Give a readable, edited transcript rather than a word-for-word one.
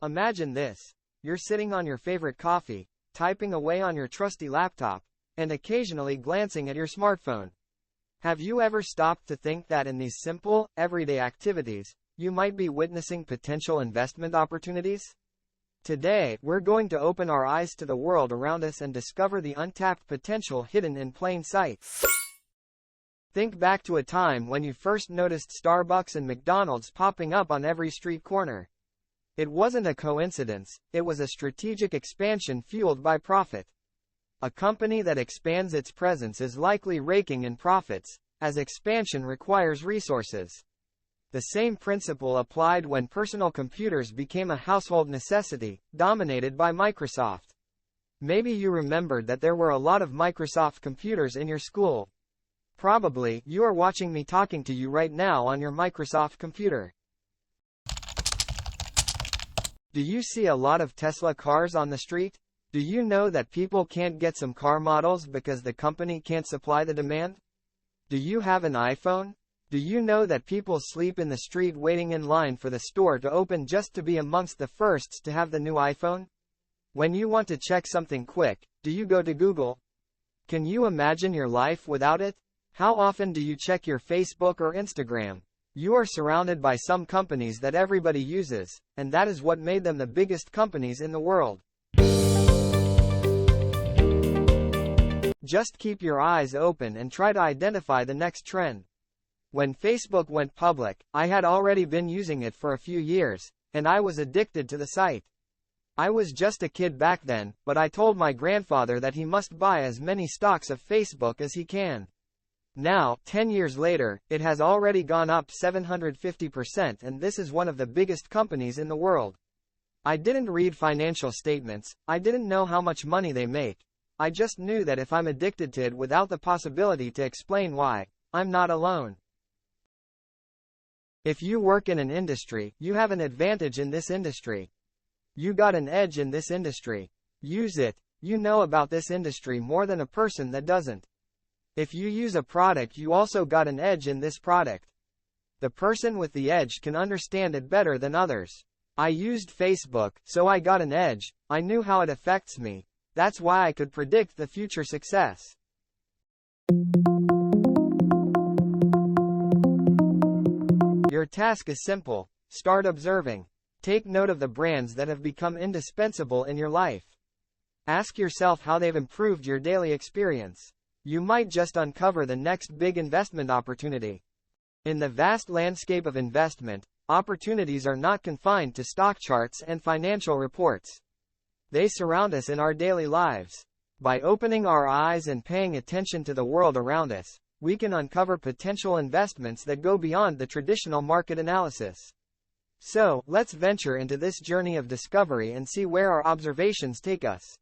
Imagine this. You're sitting on your favorite coffee, typing away on your trusty laptop, and occasionally glancing at your smartphone. Have you ever stopped to think that in these simple, everyday activities, you might be witnessing potential investment opportunities? Today, we're going to open our eyes to the world around us and discover the untapped potential hidden in plain sight. Think back to a time when you first noticed Starbucks and McDonald's popping up on every street corner. It wasn't a coincidence, it was a strategic expansion fueled by profit. A company that expands its presence is likely raking in profits, as expansion requires resources. The same principle applied when personal computers became a household necessity, dominated by Microsoft. Maybe you remembered that there were a lot of Microsoft computers in your school. Probably, you are watching me talking to you right now on your Microsoft computer. Do you see a lot of Tesla cars on the street? Do you know that people can't get some car models because the company can't supply the demand? Do you have an iPhone? Do you know that people sleep in the street waiting in line for the store to open just to be amongst the firsts to have the new iPhone? When you want to check something quick, do you go to Google? Can you imagine your life without it? How often do you check your Facebook or Instagram? You are surrounded by some companies that everybody uses, and that is what made them the biggest companies in the world. Just keep your eyes open and try to identify the next trend. When Facebook went public, I had already been using it for a few years, and I was addicted to the site. I was just a kid back then, but I told my grandfather that he must buy as many stocks of Facebook as he can. Now, 10 years later, it has already gone up 750%, and this is one of the biggest companies in the world. I didn't read financial statements, I didn't know how much money they make. I just knew that if I'm addicted to it without the possibility to explain why, I'm not alone. If you work in an industry, you have an advantage in this industry. You got an edge in this industry. Use it. You know about this industry more than a person that doesn't. If you use a product, you also got an edge in this product. The person with the edge can understand it better than others. I used Facebook, so I got an edge. I knew how it affects me. That's why I could predict the future success. Your task is simple. Start observing. Take note of the brands that have become indispensable in your life. Ask yourself how they've improved your daily experience. You might just uncover the next big investment opportunity. In the vast landscape of investment, opportunities are not confined to stock charts and financial reports. They surround us in our daily lives. By opening our eyes and paying attention to the world around us, we can uncover potential investments that go beyond the traditional market analysis. So, let's venture into this journey of discovery and see where our observations take us.